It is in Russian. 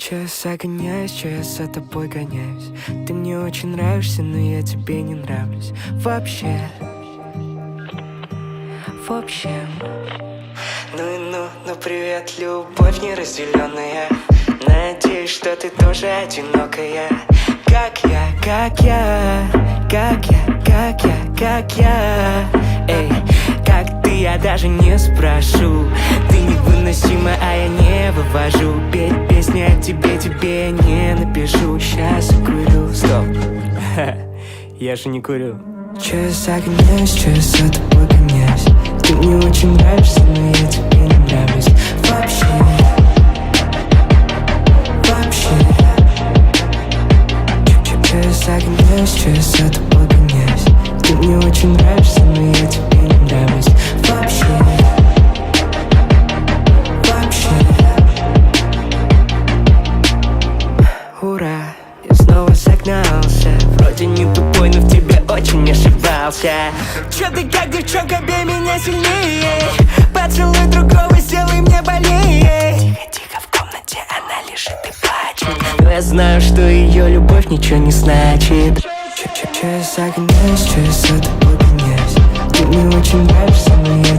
Че я загоняюсь, че я за тобой гоняюсь. Ты мне очень нравишься, но я тебе не нравлюсь. Вообще. Ну привет, любовь неразделенная. Надеюсь, что ты тоже одинокая. Как я. Эй, как ты, я даже не спрошу. Ты невыносима, а я не вывожу. Петь песни о тебе не напишу. Сейчас закурю, стоп. Я же не курю. Че я загоняюсь, че я за тобой гоняюсь. Ты мне очень нравишься, но я тебе не нравлюсь. Вообще. Че я загоняюсь, че я за тобой гоняюсь. Ты мне очень нравишься, но я тебе не нравлюсь. Вообще. Ура, я снова загнался. Вроде не тупой, но в тебе очень ошибался. Чё ты как девчонка, бей меня сильнее. Поцелуй другого, сделай мне больнее. Тихо, в комнате она лежит и плачет. Но я знаю, что ее любовь ничего не значит. Че я загоняюсь, че я за тобой гоняюсь. Ты мне очень нравишься, но я